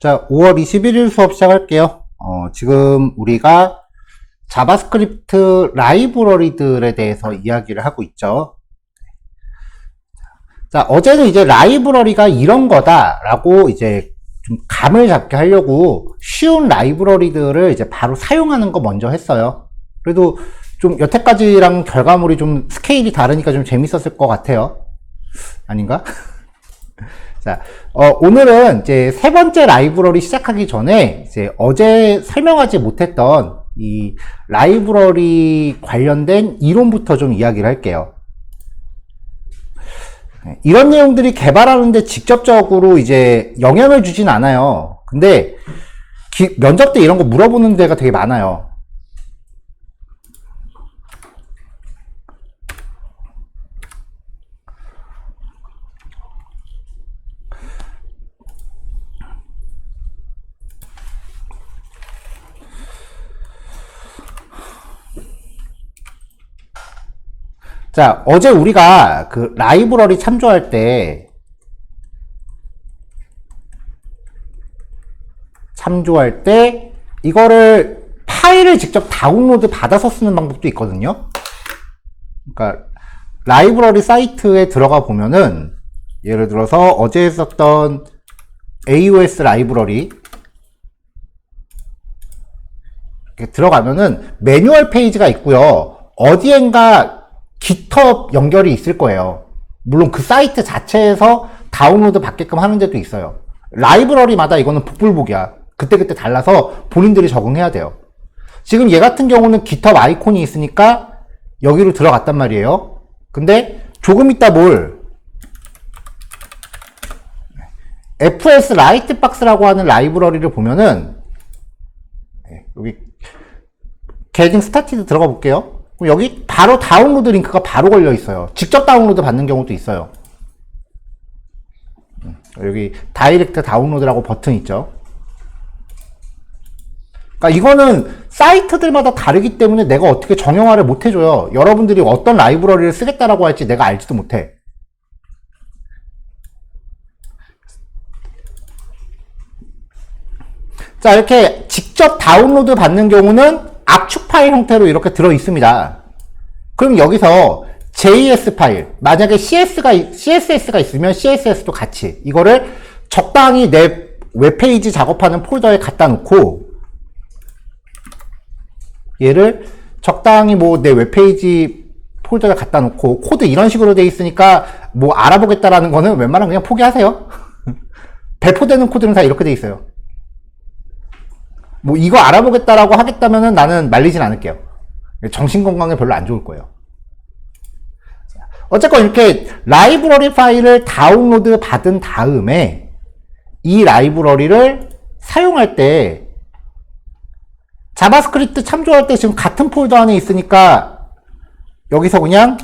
자, 5월 21일 수업 시작할게요. 지금 우리가 자바스크립트 라이브러리들에 대해서 이야기를 하고 있죠. 자, 어제는 이제 라이브러리가 이런 거다라고 이제 좀 감을 잡게 하려고 쉬운 라이브러리들을 이제 바로 사용하는 거 먼저 했어요. 그래도 좀 여태까지랑 결과물이 좀 스케일이 다르니까 좀 재밌었을 것 같아요. 아닌가? 자, 오늘은 이제 세 번째 라이브러리 시작하기 전에 이제 어제 설명하지 못했던 이 라이브러리 관련된 이론부터 좀 이야기를 할게요. 이런 내용들이 개발하는데 직접적으로 이제 영향을 주진 않아요. 근데 면접 때 이런 거 물어보는 데가 되게 많아요. 자, 어제 우리가 그 라이브러리 참조할 때 이거를 파일을 직접 다운로드 받아서 쓰는 방법도 있거든요. 그러니까 라이브러리 사이트에 들어가 보면은 예를 들어서 어제 썼던 AOS 라이브러리 이렇게 들어가면은 매뉴얼 페이지가 있고요. 어디엔가 GitHub 연결이 있을 거예요. 물론 그 사이트 자체에서 다운로드 받게끔 하는 데도 있어요. 라이브러리마다 이거는 복불복이야. 그때그때 달라서 본인들이 적응해야 돼요. 지금 얘 같은 경우는 GitHub 아이콘이 있으니까 여기로 들어갔단 말이에요. 근데 조금 이따 FS 라이트박스라고 하는 라이브러리를 보면은 여기 Getting Started 들어가 볼게요. 여기 바로 다운로드 링크가 바로 걸려 있어요. 직접 다운로드 받는 경우도 있어요. 여기 다이렉트 다운로드라고 버튼 있죠. 그러니까 이거는 사이트들마다 다르기 때문에 내가 어떻게 정형화를 못 해줘요. 여러분들이 어떤 라이브러리를 쓰겠다라고 할지 내가 알지도 못해. 자, 이렇게 직접 다운로드 받는 경우는 압축 파일 형태로 이렇게 들어 있습니다. 그럼 여기서 JS 파일, 만약에 CSS가 있으면 CSS도 같이 이거를 적당히 내 웹페이지 작업하는 폴더에 갖다 놓고 얘를 적당히 뭐 내 웹페이지 폴더에 갖다 놓고 코드 이런 식으로 돼 있으니까 뭐 알아보겠다라는 거는 웬만하면 그냥 포기하세요. 배포되는 코드는 다 이렇게 돼 있어요. 뭐 이거 알아보겠다라고 하겠다면은 나는 말리진 않을게요. 정신건강에 별로 안 좋을 거예요. 어쨌건 이렇게 라이브러리 파일을 다운로드 받은 다음에 이 라이브러리를 사용할 때 자바스크립트 참조할 때 지금 같은 폴더 안에 있으니까 여기서 그냥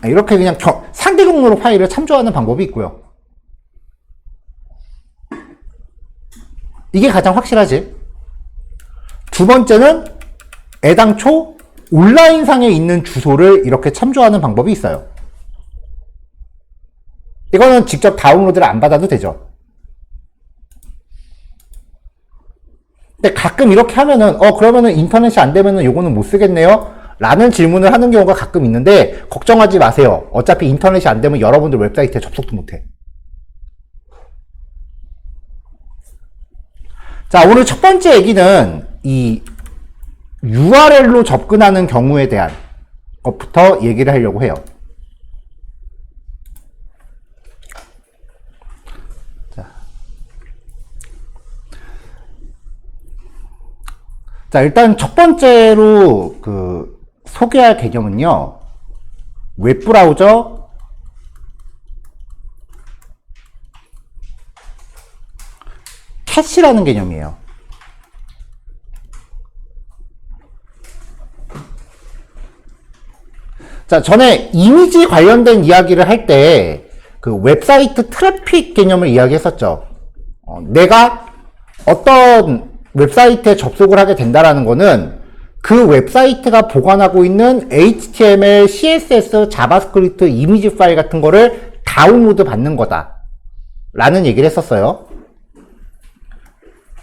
이렇게 그냥 상대 경로로 파일을 참조하는 방법이 있고요. 이게 가장 확실하지. 두 번째는 애당초 온라인상에 있는 주소를 이렇게 참조하는 방법이 있어요. 이거는 직접 다운로드를 안 받아도 되죠. 근데 가끔 이렇게 하면은 그러면은 인터넷이 안 되면은 요거는 못 쓰겠네요 라는 질문을 하는 경우가 가끔 있는데 걱정하지 마세요. 어차피 인터넷이 안 되면 여러분들 웹사이트에 접속도 못해. 자, 오늘 첫 번째 얘기는 이 URL로 접근하는 경우에 대한 것부터 얘기를 하려고 해요. 자, 일단 첫 번째로 소개할 개념은요. 웹브라우저 캐시라는 개념이에요. 자, 전에 이미지 관련된 이야기를 할 때 그 웹사이트 트래픽 개념을 이야기했었죠. 내가 어떤 웹사이트에 접속을 하게 된다라는 거는 그 웹사이트가 보관하고 있는 HTML, CSS, 자바스크립트, 이미지 파일 같은 거를 다운로드 받는 거다 라는 얘기를 했었어요.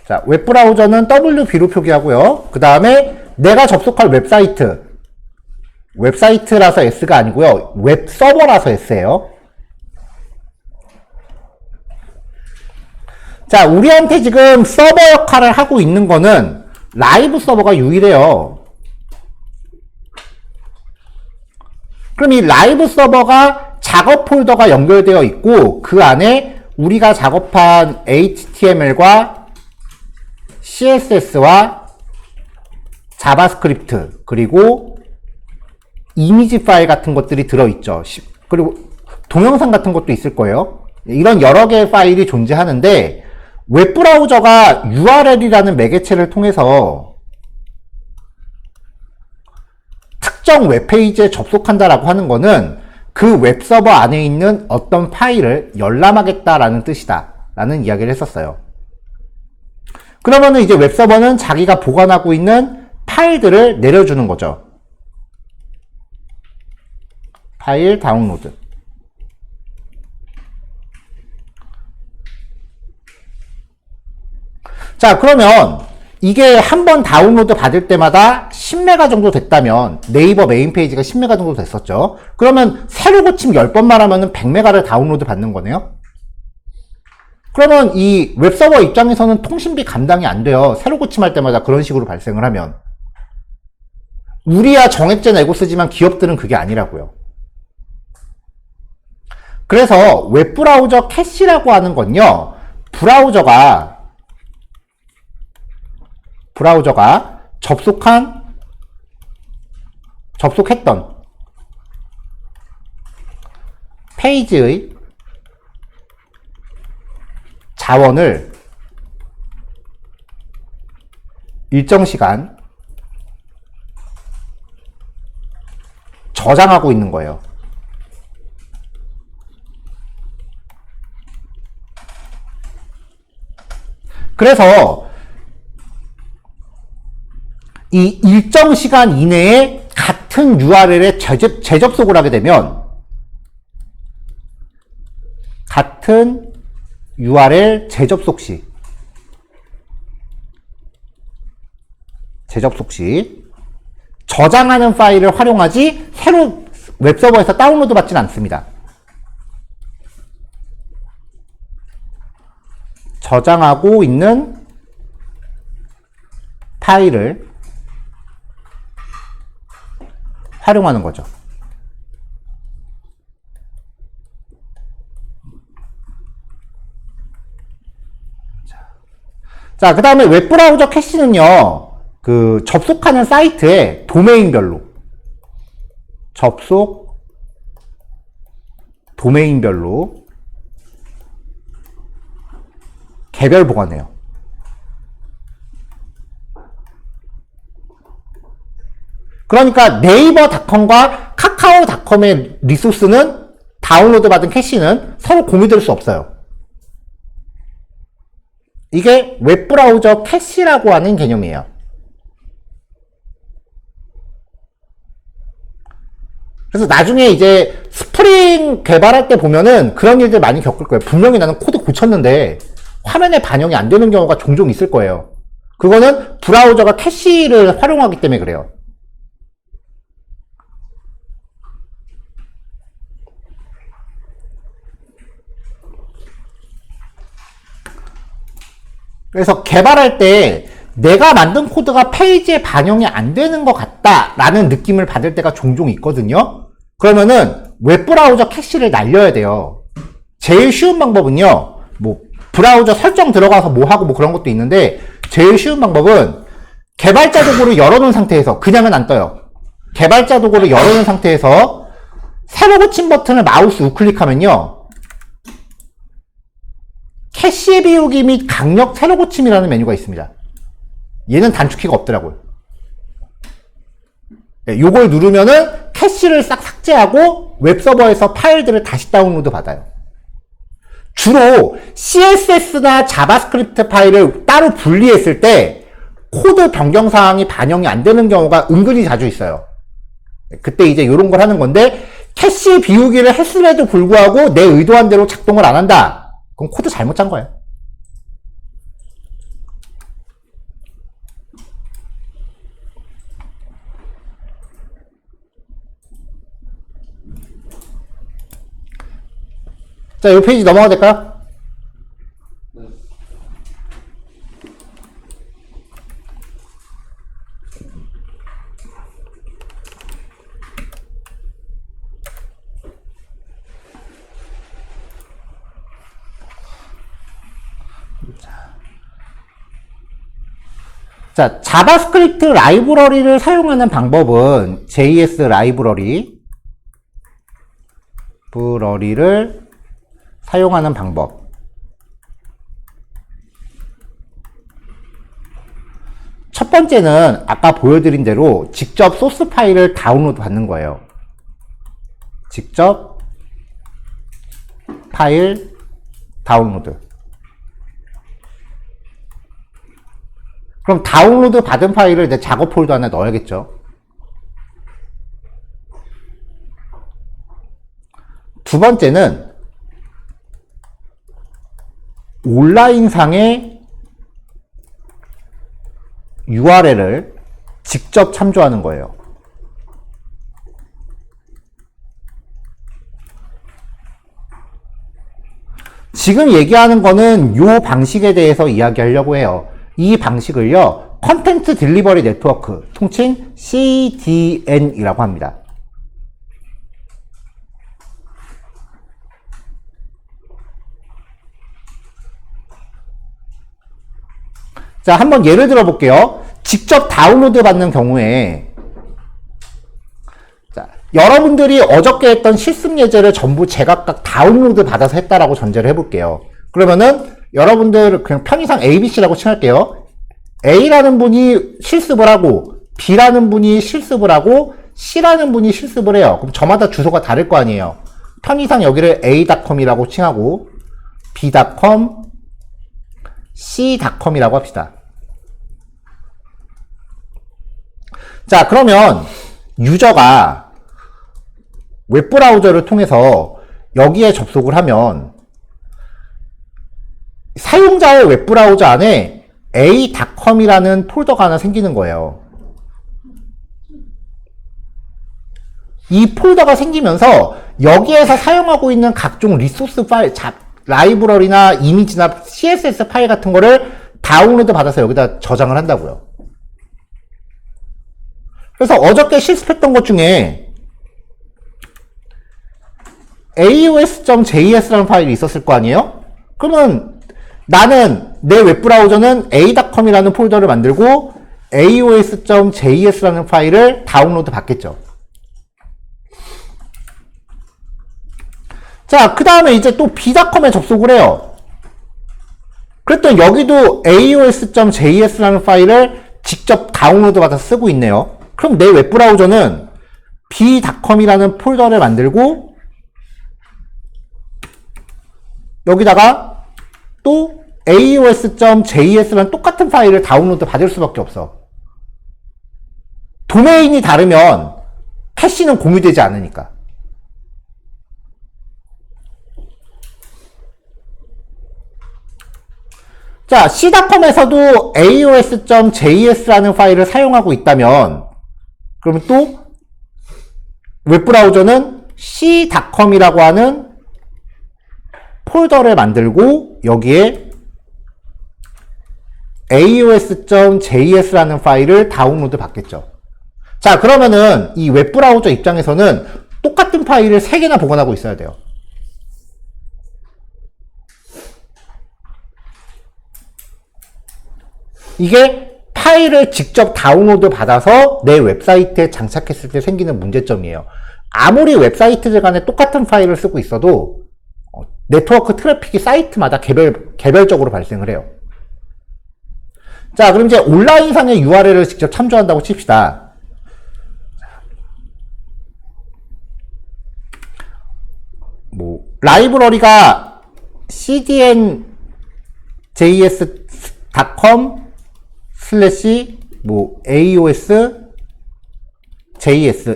자, 웹브라우저는 WB로 표기하고요. 그 다음에 내가 접속할 웹사이트라서 S가 아니고요. 웹서버라서 S예요. 자, 우리한테 지금 서버 역할을 하고 있는 거는 라이브 서버가 유일해요. 그럼 이 라이브 서버가 작업 폴더가 연결되어 있고 그 안에 우리가 작업한 HTML과 CSS와 자바스크립트 그리고 이미지 파일 같은 것들이 들어있죠. 그리고 동영상 같은 것도 있을 거예요. 이런 여러 개의 파일이 존재하는데 웹브라우저가 URL이라는 매개체를 통해서 특정 웹페이지에 접속한다라고 하는 거는 그 웹서버 안에 있는 어떤 파일을 열람하겠다라는 뜻이다 라는 이야기를 했었어요. 그러면은 이제 웹서버는 자기가 보관하고 있는 파일들을 내려주는 거죠. 파일 다운로드. 자, 그러면 이게 한번 다운로드 받을 때마다 10메가 정도 됐다면 네이버 메인 페이지가 10메가 정도 됐었죠. 그러면 새로 고침 10번만 하면은 100메가를 다운로드 받는 거네요. 그러면 이 웹서버 입장에서는 통신비 감당이 안 돼요. 새로 고침할 때마다 그런 식으로 발생을 하면. 우리야 정액제 내고 쓰지만 기업들은 그게 아니라고요. 그래서 웹브라우저 캐시라고 하는 건요. 브라우저가 접속했던 페이지의 자원을 일정 시간 저장하고 있는 거예요. 그래서 이 일정 시간 이내에 같은 URL에 재접속을 하게 되면 같은 URL 재접속 시 저장하는 파일을 활용하지 새로 웹서버에서 다운로드 받지는 않습니다. 저장하고 있는 파일을 활용하는 거죠. 자, 그 다음에 웹브라우저 캐시는요, 그 접속하는 사이트의 도메인별로 개별 보관해요. 그러니까 네이버닷컴과 카카오닷컴의 리소스는 다운로드 받은 캐시는 서로 공유될 수 없어요. 이게 웹브라우저 캐시라고 하는 개념이에요. 그래서 나중에 이제 스프링 개발할 때 보면은 그런 일들 많이 겪을 거예요. 분명히 나는 코드 고쳤는데 화면에 반영이 안 되는 경우가 종종 있을 거예요. 그거는 브라우저가 캐시를 활용하기 때문에 그래요. 그래서 개발할 때 내가 만든 코드가 페이지에 반영이 안 되는 것 같다라는 느낌을 받을 때가 종종 있거든요. 그러면은 웹브라우저 캐시를 날려야 돼요. 제일 쉬운 방법은요, 뭐 브라우저 설정 들어가서 뭐 하고 뭐 그런 것도 있는데, 제일 쉬운 방법은 개발자 도구를 열어놓은 상태에서, 그냥은 안 떠요. 개발자 도구를 열어놓은 상태에서 새로 고침 버튼을 마우스 우클릭하면요, 캐시 비우기 및 강력 새로 고침이라는 메뉴가 있습니다. 얘는 단축키가 없더라고요. 네, 요걸 누르면은 캐시를 싹 삭제하고 웹서버에서 파일들을 다시 다운로드 받아요. 주로 CSS나 자바스크립트 파일을 따로 분리했을 때 코드 변경 사항이 반영이 안 되는 경우가 은근히 자주 있어요. 그때 이제 요런 걸 하는 건데, 캐시 비우기를 했음에도 불구하고 내 의도한 대로 작동을 안 한다. 그럼 코드 잘못 짠 거예요. 자, 이 페이지 넘어가도 될까요? 자, 자바스크립트 라이브러리를 사용하는 방법은 JS 라이브러리를 사용하는 방법. 첫 번째는 아까 보여드린 대로 직접 소스 파일을 다운로드 받는 거예요. 직접 파일 다운로드. 그럼 다운로드 받은 파일을 내 작업 폴더 안에 넣어야겠죠. 두 번째는 온라인상의 URL을 직접 참조하는 거예요. 지금 얘기하는 거는 이 방식에 대해서 이야기하려고 해요. 이 방식을요, 컨텐츠 딜리버리 네트워크, 통칭 CDN이라고 합니다. 자, 한번 예를 들어 볼게요. 직접 다운로드 받는 경우에, 자, 여러분들이 어저께 했던 실습 예제를 전부 제각각 다운로드 받아서 했다라고 전제를 해볼게요. 그러면은 여러분들 그냥 편의상 ABC라고 칭할게요. A라는 분이 실습을 하고, B라는 분이 실습을 하고, C라는 분이 실습을 해요. 그럼 저마다 주소가 다를 거 아니에요. 편의상 여기를 A.com이라고 칭하고, B.com, C.com이라고 합시다. 자, 그러면 유저가 웹브라우저를 통해서 여기에 접속을 하면 사용자의 웹브라우저 안에 A.com이라는 폴더가 하나 생기는 거예요. 이 폴더가 생기면서 여기에서 사용하고 있는 각종 리소스 파일, 라이브러리나 이미지나 CSS 파일 같은 거를 다운로드 받아서 여기다 저장을 한다고요. 그래서 어저께 실습했던 것 중에 aos.js라는 파일이 있었을 거 아니에요? 그러면 나는 내 웹브라우저는 a.com이라는 폴더를 만들고 aos.js라는 파일을 다운로드 받겠죠. 자, 그 다음에 이제 또 b.com에 접속을 해요. 그랬더니 여기도 aos.js라는 파일을 직접 다운로드 받아서 쓰고 있네요. 그럼 내 웹브라우저는 b.com이라는 폴더를 만들고 여기다가 또 aos.js라는 똑같은 파일을 다운로드 받을 수밖에 없어. 도메인이 다르면 캐시는 공유되지 않으니까. 자, c.com에서도 aos.js라는 파일을 사용하고 있다면 그러면 또 웹브라우저는 c.com이라고 하는 폴더를 만들고 여기에 aos.js라는 파일을 다운로드 받겠죠. 자, 그러면은 이 웹브라우저 입장에서는 똑같은 파일을 3개나 보관하고 있어야 돼요. 이게 파일을 직접 다운로드 받아서 내 웹사이트에 장착했을 때 생기는 문제점이에요. 아무리 웹사이트들 간에 똑같은 파일을 쓰고 있어도 네트워크 트래픽이 사이트마다 개별적으로 발생을 해요. 자, 그럼 이제 온라인상의 URL을 직접 참조한다고 칩시다. 뭐 라이브러리가 cdn.js.com / aos.js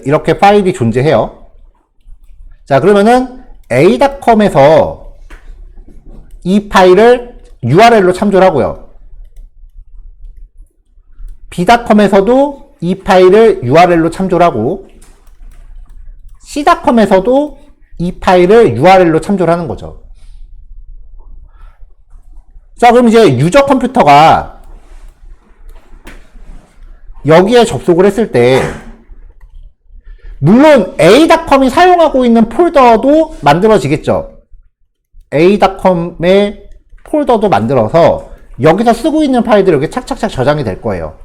이렇게 파일이 존재해요. 자, 그러면은 a.com에서 이 파일을 URL로 참조를 하고요. b.com에서도 이 파일을 URL로 참조를 하고 c.com에서도 이 파일을 URL로 참조를 하는 거죠. 자, 그럼 이제 유저 컴퓨터가 여기에 접속을 했을 때 물론 a.com이 사용하고 있는 폴더도 만들어지겠죠. a.com의 폴더도 만들어서 여기서 쓰고 있는 파일들이 여기 착착착 저장이 될 거예요.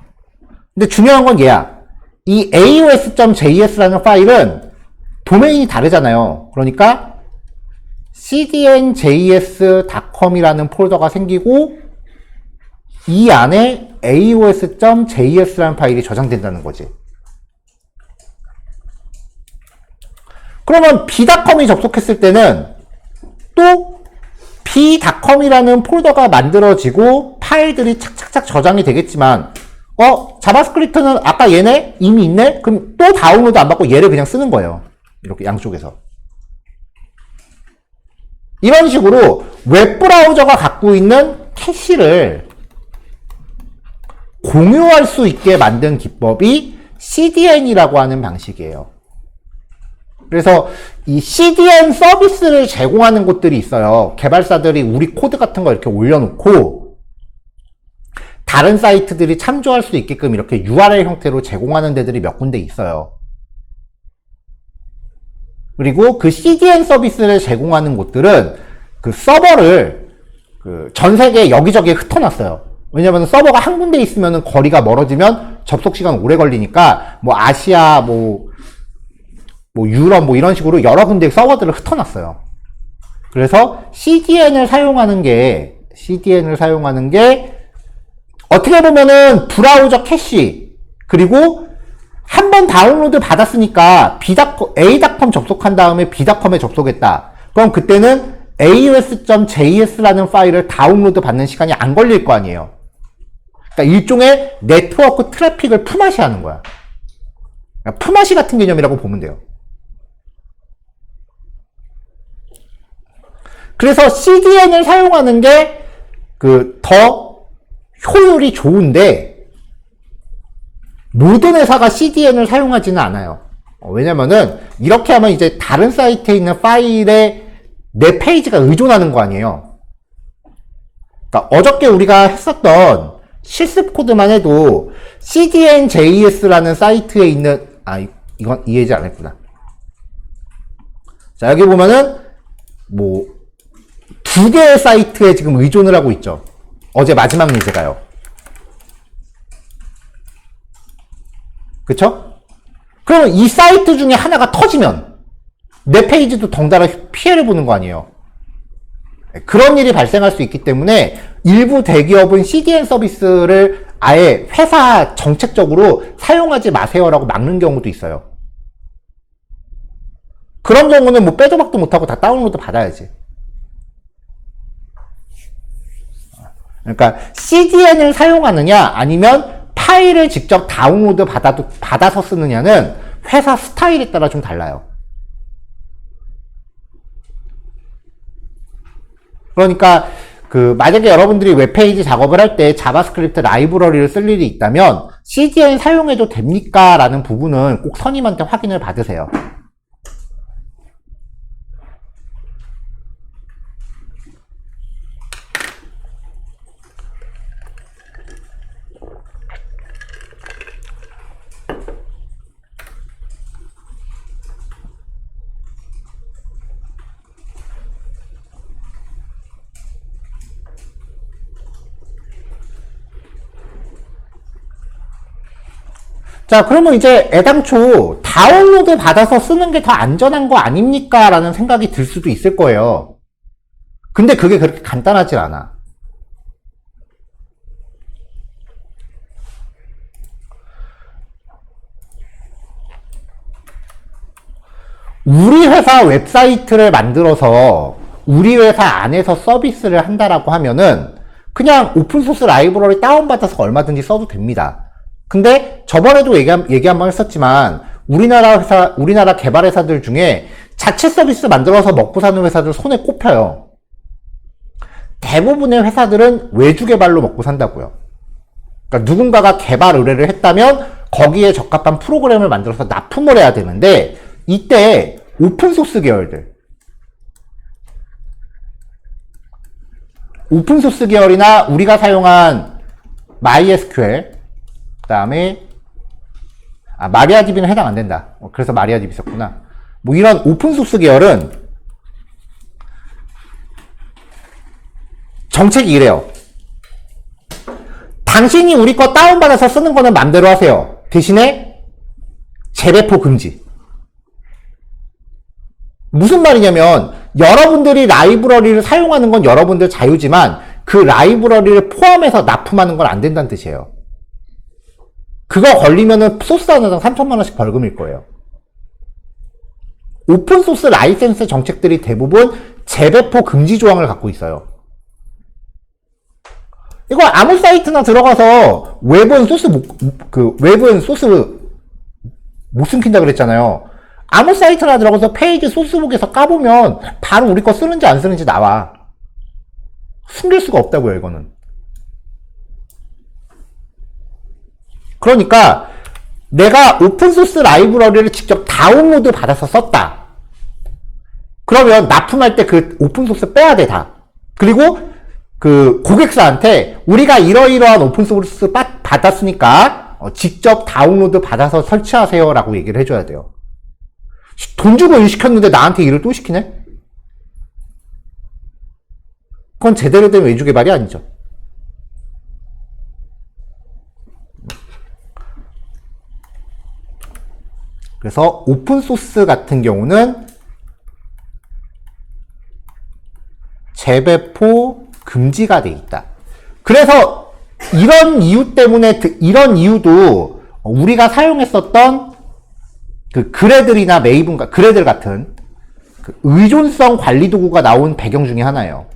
근데 중요한 건 얘야. 이 aos.js라는 파일은 도메인이 다르잖아요. 그러니까 cdnjs.com이라는 폴더가 생기고 이 안에 aos.js라는 파일이 저장된다는 거지. 그러면 b.com이 접속했을 때는 또 b.com이라는 폴더가 만들어지고 파일들이 착착착 저장이 되겠지만 자바스크립트는 아까 얘네 이미 있네? 그럼 또 다운로드 안 받고 얘를 그냥 쓰는 거예요. 이렇게 양쪽에서. 이런 식으로 웹브라우저가 갖고 있는 캐시를 공유할 수 있게 만든 기법이 CDN이라고 하는 방식이에요. 그래서 이 CDN 서비스를 제공하는 곳들이 있어요. 개발사들이 우리 코드 같은 거 이렇게 올려놓고 다른 사이트들이 참조할 수 있게끔 이렇게 URL 형태로 제공하는 데들이 몇 군데 있어요. 그리고 그 CDN 서비스를 제공하는 곳들은 그 서버를 전 세계 여기저기에 흩어놨어요. 왜냐면 서버가 한 군데 있으면 거리가 멀어지면 접속 시간 오래 걸리니까 뭐 아시아, 뭐 유럽 뭐 이런 식으로 여러 군데 서버들을 흩어놨어요. 그래서 CDN을 사용하는 게 어떻게 보면은 브라우저 캐시 그리고 한번 다운로드 받았으니까 a.com 접속한 다음에 b.com에 접속했다. 그럼 그때는 aos.js라는 파일을 다운로드 받는 시간이 안 걸릴 거 아니에요. 그러니까 일종의 네트워크 트래픽을 품앗이 하는 거야. 그러니까 품앗이 같은 개념이라고 보면 돼요. 그래서 CDN을 사용하는 게 더 효율이 좋은데 모든 회사가 CDN을 사용하지는 않아요. 왜냐면은 이렇게 하면 이제 다른 사이트에 있는 파일에 내 페이지가 의존하는 거 아니에요. 그러니까 어저께 우리가 했었던 실습 코드만 해도 cdn.js라는 사이트에 있는 이건 이해하지 않았구나. 자, 여기 보면은 뭐 두 개의 사이트에 지금 의존을 하고 있죠. 어제 마지막 예제가요. 그쵸? 그러면 이 사이트 중에 하나가 터지면 내 페이지도 덩달아 피해를 보는 거 아니에요. 그런 일이 발생할 수 있기 때문에 일부 대기업은 CDN 서비스를 아예 회사 정책적으로 사용하지 마세요라고 막는 경우도 있어요. 그런 경우는 뭐 빼도 박도 못하고 다 다운로드 받아야지. 그러니까 CDN을 사용하느냐 아니면 파일을 직접 다운로드 받아서 쓰느냐는 회사 스타일에 따라 좀 달라요. 그러니까 만약에 여러분들이 웹페이지 작업을 할 때 자바스크립트 라이브러리를 쓸 일이 있다면 CDN 사용해도 됩니까? 라는 부분은 꼭 선임한테 확인을 받으세요. 자, 그러면 이제 애당초 다운로드 받아서 쓰는 게 더 안전한 거 아닙니까? 라는 생각이 들 수도 있을 거예요. 근데 그게 그렇게 간단하지 않아. 우리 회사 웹사이트를 만들어서 우리 회사 안에서 서비스를 한다라고 하면은 그냥 오픈소스 라이브러리 다운받아서 얼마든지 써도 됩니다. 근데 저번에도 얘기 한번 했었지만 우리나라 개발 회사들 중에 자체 서비스 만들어서 먹고 사는 회사들 손에 꼽혀요. 대부분의 회사들은 외주 개발로 먹고 산다고요. 그러니까 누군가가 개발 의뢰를 했다면 거기에 적합한 프로그램을 만들어서 납품을 해야 되는데, 이때 오픈소스 계열들, 오픈소스 계열이나 우리가 사용한 MySQL, 그 다음에 마리아DB는 해당 안 된다. 그래서 마리아DB 있었구나. 뭐 이런 오픈소스 계열은 정책이 이래요. 당신이 우리 거 다운받아서 쓰는 거는 맘대로 하세요. 대신에 재배포 금지. 무슨 말이냐면 여러분들이 라이브러리를 사용하는 건 여러분들 자유지만 그 라이브러리를 포함해서 납품하는 건 안 된다는 뜻이에요. 그거 걸리면은 소스 하나당 3천만 원씩 벌금일 거예요. 오픈소스 라이센스 정책들이 대부분 재배포 금지 조항을 갖고 있어요. 이거 아무 사이트나 들어가서 웹은 소스 못 숨긴다 그랬잖아요. 아무 사이트나 들어가서 페이지 소스북에서 까보면 바로 우리 거 쓰는지 안 쓰는지 나와. 숨길 수가 없다고요, 이거는. 그러니까 내가 오픈소스 라이브러리를 직접 다운로드 받아서 썼다. 그러면 납품할 때 그 오픈소스 빼야 돼, 다. 그리고 그 고객사한테 우리가 이러이러한 오픈소스 받았으니까 직접 다운로드 받아서 설치하세요 라고 얘기를 해줘야 돼요. 돈 주고 일 시켰는데 나한테 일을 또 시키네? 그건 제대로 된 외주 개발이 아니죠. 그래서 오픈소스 같은 경우는 재배포 금지가 돼 있다. 그래서 이런 이유 때문에, 이런 이유도 우리가 사용했었던 그 그래들이나 메이븐, 그래들 같은 그 의존성 관리 도구가 나온 배경 중에 하나예요.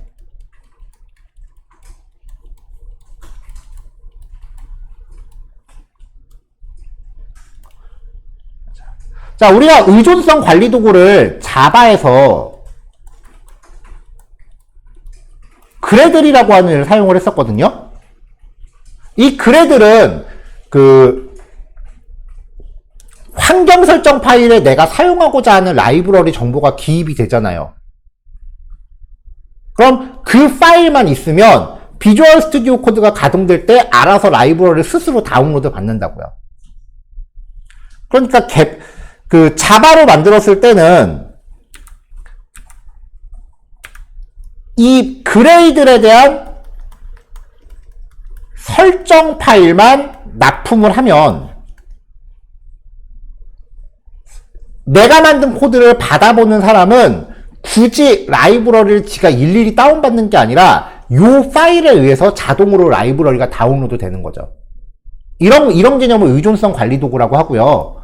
자, 우리가 의존성 관리 도구를 자바에서 그래들이라고 하는 걸 사용을 했었거든요. 이 그래들은 그 환경 설정 파일에 내가 사용하고자 하는 라이브러리 정보가 기입이 되잖아요. 그럼 그 파일만 있으면 비주얼 스튜디오 코드가 가동될 때 알아서 라이브러리를 스스로 다운로드 받는다고요. 그러니까 그 자바로 만들었을 때는 이 그레이들에 대한 설정 파일만 납품을 하면 내가 만든 코드를 받아보는 사람은 굳이 라이브러리를 지가 일일이 다운받는 게 아니라 이 파일에 의해서 자동으로 라이브러리가 다운로드 되는 거죠. 이런 개념을 의존성 관리 도구라고 하고요.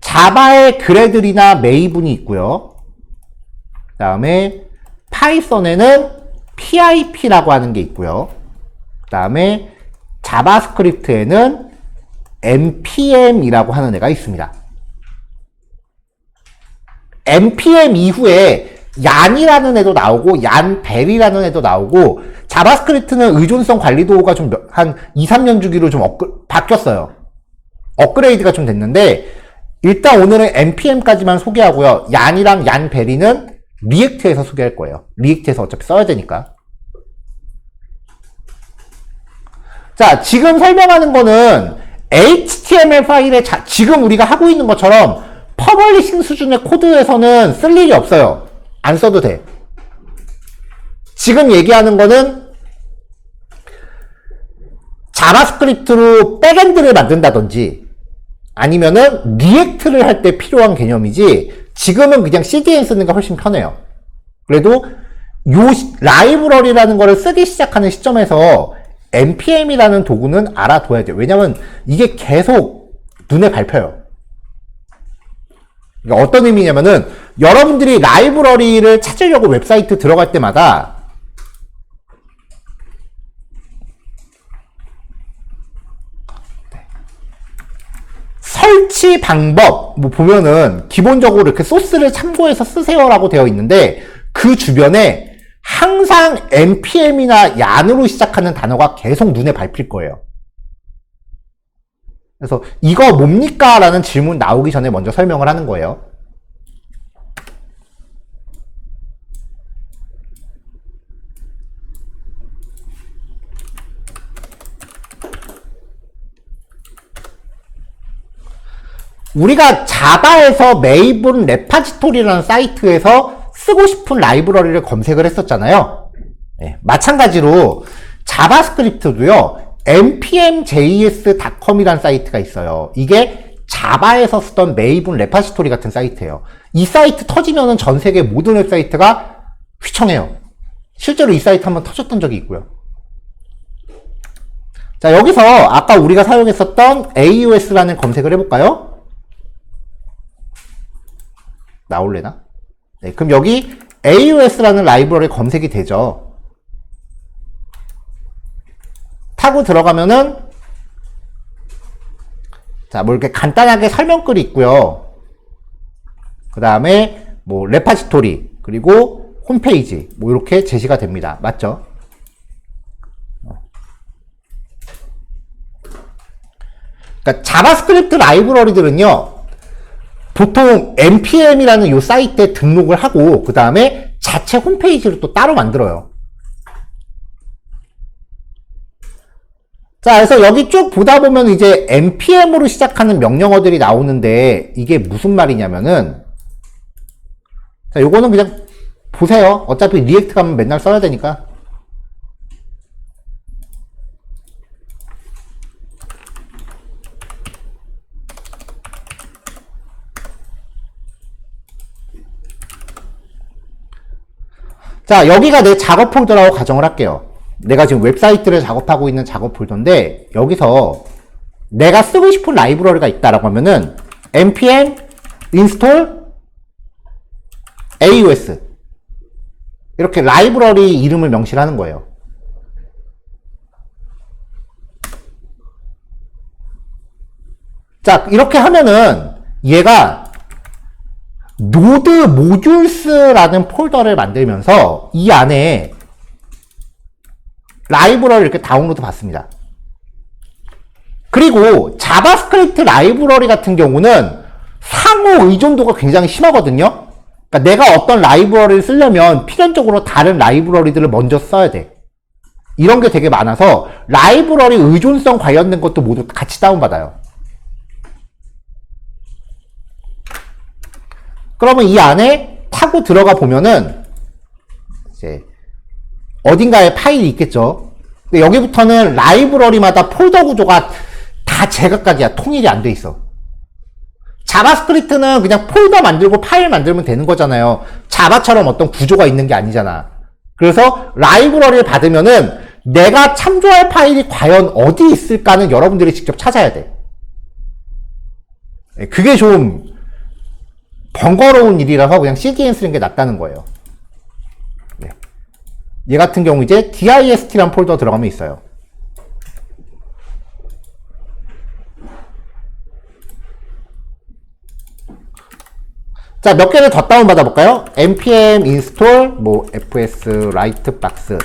자바의 그래들이나 메이븐이 있고요. 그 다음에 파이썬에는 PIP라고 하는 게 있고요. 그 다음에 자바스크립트에는 NPM이라고 하는 애가 있습니다. NPM 이후에 얀이라는 애도 나오고 얀벨이라는 애도 나오고 자바스크립트는 의존성 관리 도구가 좀 한 2, 3년 주기로 좀 바뀌었어요. 업그레이드가 좀 됐는데 일단 오늘은 NPM까지만 소개하고요. 얀이랑 얀벨이는 리액트에서 소개할 거예요. 리액트에서 어차피 써야 되니까. 자, 지금 설명하는 거는 HTML 파일에 지금 우리가 하고 있는 것처럼 퍼블리싱 수준의 코드에서는 쓸 일이 없어요. 안 써도 돼. 지금 얘기하는 거는 자바스크립트로 백엔드를 만든다든지 아니면은 리액트를 할 때 필요한 개념이지 지금은 그냥 CDN 쓰는 게 훨씬 편해요. 그래도 요 라이브러리라는 거를 쓰기 시작하는 시점에서 NPM이라는 도구는 알아둬야 돼요. 왜냐면 이게 계속 눈에 밟혀요. 그러니까 어떤 의미냐면은 여러분들이 라이브러리를 찾으려고 웹사이트 들어갈 때마다 설치 방법 뭐 보면은 기본적으로 이렇게 소스를 참고해서 쓰세요라고 되어 있는데 그 주변에 항상 npm이나 yan으로 시작하는 단어가 계속 눈에 밟힐 거예요. 그래서 이거 뭡니까? 라는 질문 나오기 전에 먼저 설명을 하는 거예요. 우리가 자바에서 메이븐 레파지토리라는 사이트에서 쓰고 싶은 라이브러리를 검색을 했었잖아요. 네, 마찬가지로 자바스크립트도요. npmjs.com이라는 사이트가 있어요. 이게 자바에서 쓰던 메이븐 레파지토리 같은 사이트예요. 이 사이트 터지면은 전 세계 모든 웹사이트가 휘청해요. 실제로 이 사이트 한번 터졌던 적이 있고요. 자, 여기서 아까 우리가 사용했었던 AOS라는 검색을 해볼까요? 나올래나? 네, 그럼 여기 AOS라는 라이브러리 검색이 되죠. 타고 들어가면은 자, 뭐 이렇게 간단하게 설명글이 있고요. 그 다음에 뭐 레파지토리 그리고 홈페이지 뭐 이렇게 제시가 됩니다. 맞죠? 그러니까 자바스크립트 라이브러리들은요. 보통 npm이라는 이 사이트에 등록을 하고 그 다음에 자체 홈페이지를 또 따로 만들어요. 자, 그래서 여기 쭉 보다 보면 이제 npm으로 시작하는 명령어들이 나오는데 이게 무슨 말이냐면은 자, 요거는 그냥 보세요. 어차피 리액트 가면 맨날 써야 되니까. 자, 여기가 내 작업 폴더라고 가정을 할게요. 내가 지금 웹사이트를 작업하고 있는 작업 폴더인데 여기서 내가 쓰고 싶은 라이브러리가 있다라고 하면은 npm install AOS 이렇게 라이브러리 이름을 명시를 하는 거예요. 자, 이렇게 하면은 얘가 노드 모듈스라는 폴더를 만들면서 이 안에 라이브러리를 이렇게 다운로드 받습니다. 그리고 자바스크립트 라이브러리 같은 경우는 상호 의존도가 굉장히 심하거든요. 그러니까 내가 어떤 라이브러리를 쓰려면 필연적으로 다른 라이브러리들을 먼저 써야 돼. 이런 게 되게 많아서 라이브러리 의존성 관련된 것도 모두 같이 다운받아요. 그러면 이 안에 타고 들어가 보면은 이제 어딘가에 파일이 있겠죠. 근데 여기부터는 라이브러리마다 폴더 구조가 다 제각각이야. 통일이 안 돼 있어. 자바스크립트는 그냥 폴더 만들고 파일 만들면 되는 거잖아요. 자바처럼 어떤 구조가 있는 게 아니잖아. 그래서 라이브러리를 받으면은 내가 참조할 파일이 과연 어디 있을까는 여러분들이 직접 찾아야 돼. 그게 좀 번거로운 일이라서 그냥 CDN 쓰는 게 낫다는 거예요. 네. 얘 같은 경우 이제 dist라는 폴더 들어가면 있어요. 자, 몇 개를 더 다운받아 볼까요? npm install 뭐 fs writebox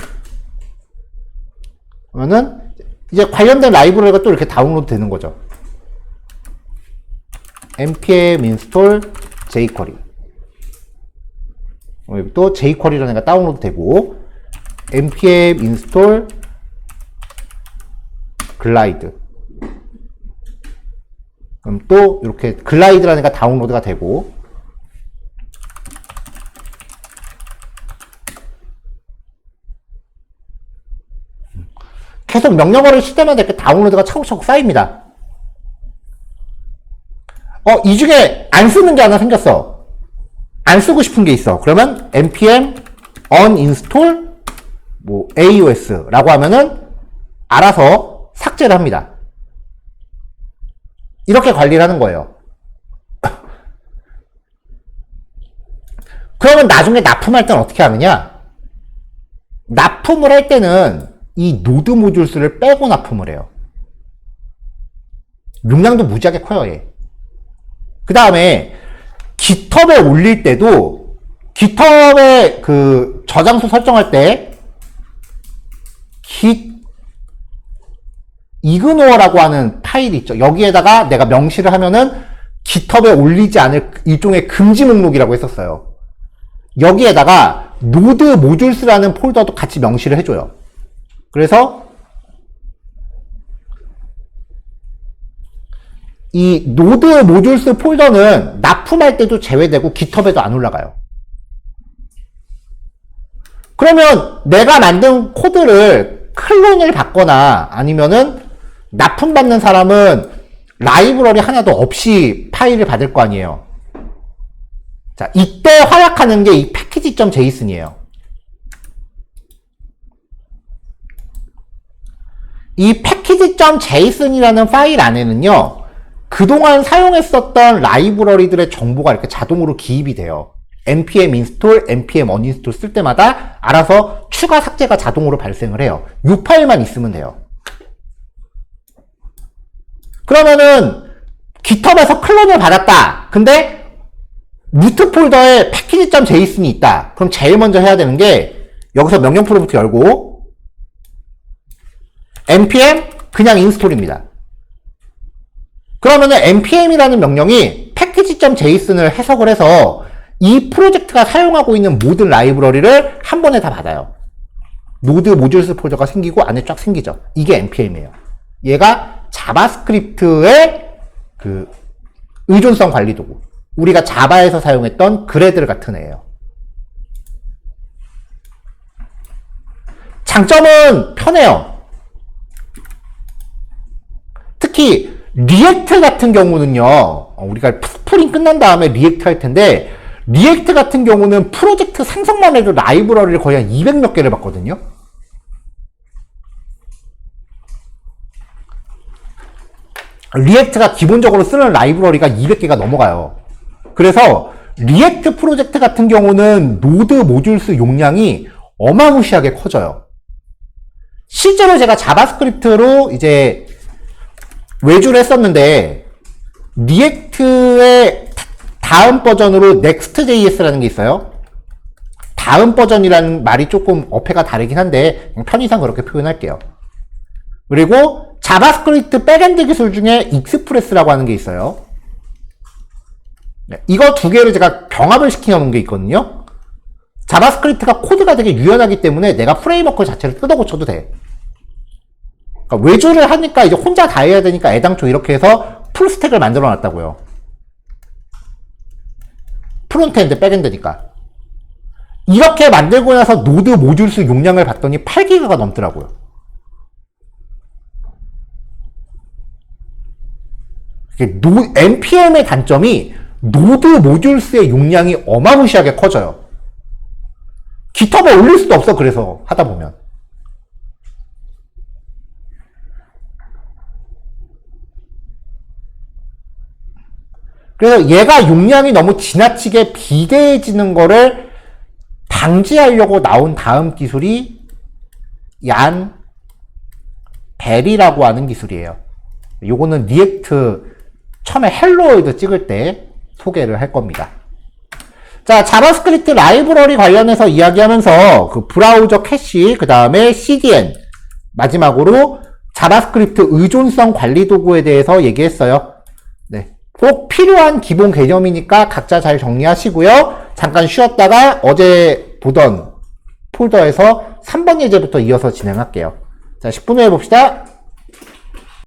그러면은 이제 관련된 라이브러리가 또 이렇게 다운로드 되는 거죠. npm install jQuery 또 jQuery라는 애가 다운로드 되고 npm install glide 그럼 또 이렇게 글라이드라는 애가 다운로드가 되고 계속 명령어를 쓸 때마다 이렇게 다운로드가 차곡차곡 쌓입니다. 이 중에 안 쓰는 게 하나 생겼어. 안 쓰고 싶은 게 있어. 그러면 npm uninstall 뭐 AOS라고 하면은 알아서 삭제를 합니다. 이렇게 관리를 하는 거예요. 그러면 나중에 납품할 때는 어떻게 하느냐? 납품을 할 때는 이 노드 모듈스를 빼고 납품을 해요. 용량도 무지하게 커요, 얘. 그 다음에 GitHub에 올릴 때도 GitHub에 그 저장소 설정할 때 git ignore 하는 파일이 있죠. 여기에다가 내가 명시를 하면은 GitHub에 올리지 않을 일종의 금지 목록이라고 했었어요. 여기에다가 노드 모듈스라는 폴더도 같이 명시를 해줘요. 그래서 이 노드 모듈스 폴더는 납품할 때도 제외되고 GitHub에도 안 올라가요. 그러면 내가 만든 코드를 클론을 받거나 아니면은 납품받는 사람은 라이브러리 하나도 없이 파일을 받을 거 아니에요. 자, 이때 활약하는 게 이 package.json이에요. 이 package.json이라는 파일 안에는요, 그동안 사용했었던 라이브러리들의 정보가 이렇게 자동으로 기입이 돼요. npm install, npm uninstall 쓸 때마다 알아서 추가 삭제가 자동으로 발생을 해요. 이 파일만 있으면 돼요. 그러면은 GitHub에서 클론을 받았다. 근데 루트 폴더에 package.json이 있다. 그럼 제일 먼저 해야 되는 게 여기서 명령 프롬프트 열고 npm 그냥 install입니다. 그러면은 npm이라는 명령이 package.json을 해석을 해서 이 프로젝트가 사용하고 있는 모든 라이브러리를 한 번에 다 받아요. 노드 모듈스 폴더가 생기고 안에 쫙 생기죠. 이게 npm이에요. 얘가 자바스크립트의 그 의존성 관리 도구. 우리가 자바에서 사용했던 그래들 같은 애예요. 장점은 편해요. 특히 리액트 같은 경우는요, 우리가 스프링 끝난 다음에 리액트 할 텐데, 리액트 같은 경우는 프로젝트 상성만 해도 라이브러리를 거의 한 200몇 개를 받거든요. 리액트가 기본적으로 쓰는 라이브러리가 200개가 넘어가요. 그래서 리액트 프로젝트 같은 경우는 노드 모듈스 용량이 어마무시하게 커져요. 실제로 제가 자바스크립트로 이제 외주를 했었는데 리액트의 다음 버전으로 Next.js라는 게 있어요. 다음 버전이라는 말이 조금 어폐가 다르긴 한데 편의상 그렇게 표현할게요. 그리고 자바스크립트 백엔드 기술 중에 익스프레스라고 하는 게 있어요. 이거 두 개를 제가 병합을 시켜 놓은 게 있거든요. 자바스크립트가 코드가 되게 유연하기 때문에 내가 프레임워크 자체를 뜯어 고쳐도 돼. 그러니까 외주를 하니까 이제 혼자 다 해야 되니까 애당초 이렇게 해서 풀스택을 만들어 놨다고요. 프론트엔드, 백엔드니까. 이렇게 만들고 나서 노드 모듈스 용량을 봤더니 8기가가 넘더라고요. npm의 단점이 노드 모듈스의 용량이 어마무시하게 커져요. GitHub에 올릴 수도 없어, 그래서 하다 보면. 그래서 얘가 용량이 너무 지나치게 비대해지는 거를 방지하려고 나온 다음 기술이 벨이라고 하는 기술이에요. 요거는 리액트 처음에 헬로월드 찍을 때 소개를 할 겁니다. 자, 자바스크립트 라이브러리 관련해서 이야기하면서 그 브라우저 캐시, 그 다음에 CDN, 마지막으로 자바스크립트 의존성 관리 도구에 대해서 얘기했어요. 네. 꼭 필요한 기본 개념이니까 각자 잘 정리하시고요. 잠깐 쉬었다가 어제 보던 폴더에서 3번 예제부터 이어서 진행할게요. 자, 10분 후에 봅시다.